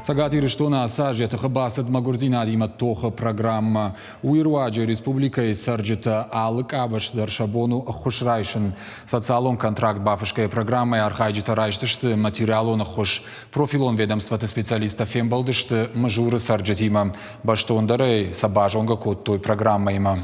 Цагаат ириштона сажет хабасад магурзина дима тоха программа Уирваджа республикой сарджета алык абаш даршабону хушрайшин социалон контракт бафышкая программа архайджета райшты материалон хуш профилон ведомствата специалиста фембалдышты мажуры сарджетима баштондарей сабажонга код той программа има.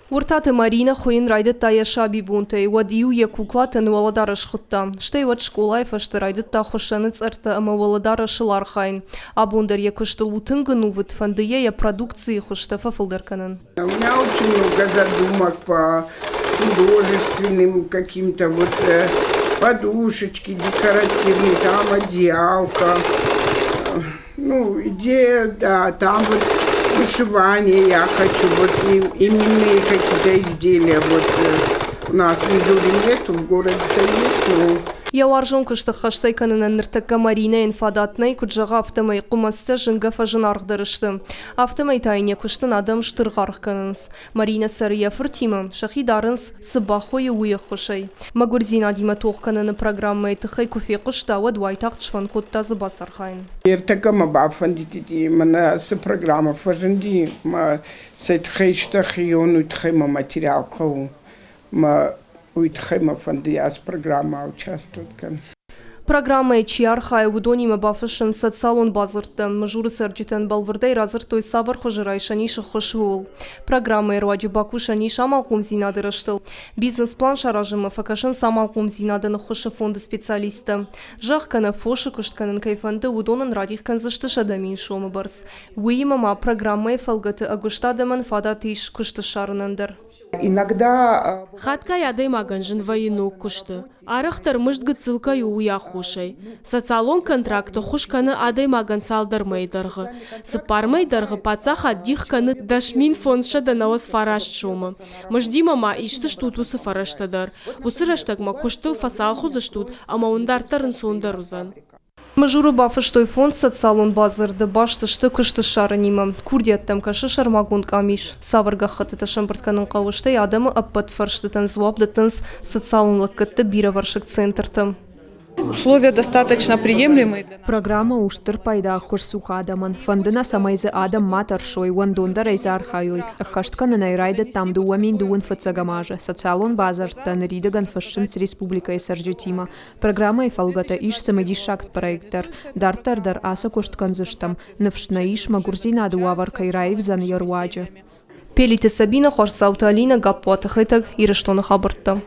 Уртаты Марина хуин райдет тая шаби бунтей, вадию я куклатен володараш хутта. Штей вот школай фашты райдет та хошенец эрта ама володараш лархайн. А бундер я кыштыл утынгыну вит фандые я продукции хошта фафылдерканен. У меня очень много задумок по художественным каким-то вот подушечки декоративные, там одеялка. Ну, идея, да, там вот вышивание я хочу, вот именные какие-то изделия, вот у нас в Мизури нету, в городе-то есть, но... Я варжон кышты хаштай канынан ныртакка Марина инфадатнай куджага автомай кумасты жынга фажын аргдырышты. Автомай тайне кыштын адам штыргарх канынс. Марина сария фыртима, шахидарынс сыбахой уя хошай. Магурзина дима тоқ каныны программай тыхай куфе кышта вадвайтақ чван котта зыбасархайн. Ертакама бафандити мана с программа фажынди ма сайтхайштах иону тхайма материал кау ма уитхайма фандиас программа участвует. Программа ЧРХ удонима бафышын социалон базыртын, мажуры сарджитен балвырдай разыртой савар хожирайшаниша хошвул. Программа руаджи бакушаниша амалкум зинадырыштыл. Бизнес-план шаражыма факашын самалкум зинадыны хошы фонды специалисты. Жахкана фоши кыштканын кайфанды удонын радихкан зыштышадамин шомы барс. Уимама программа фалгаты агуштадаман фадатиш кыштышарынындыр. Иногда хатка ядай маганжин войну кушты. Арахтар мышт гыцылкай уя хушай. Социалон контракты хушканы адай маган салдырмайдыргы. Сыпармайдыргы пацаха дихканы дашмин фонша данавас фараш чумы. Мыждимама ишты штутусы фараштадар. Усыраштагма куштыл фасалху заштут, ама ундартарын сондарузан. Мажуры бафыштой фонд социалон базырды баштышты кыштышарынима. Курдияттам кашы шармагун камиш. Саварга хатыта шамбыртканын кавыштай адамы аппат фарштытын звабдытынс социалонлык кытты бира варшык центртым. условия достаточно приемлемые. Программа уштыр пайда хурсуха адаман. Фандына самайзы адам матаршой, вандонда райзархайой. Хаштканын айрайды там дуамин дуын фацагамажа. Социалон базартан ридаган фашшинс республикай сарджетима. Программа фалгата иш самедишакт проекттар. Дартардар аса коштканзыштам. Навшна иш магурзина дуавар кайраев зан ярваджа. Пелите Сабина Хорсаута Алина Гаппуата Хэтаг Ириштона Хабарта.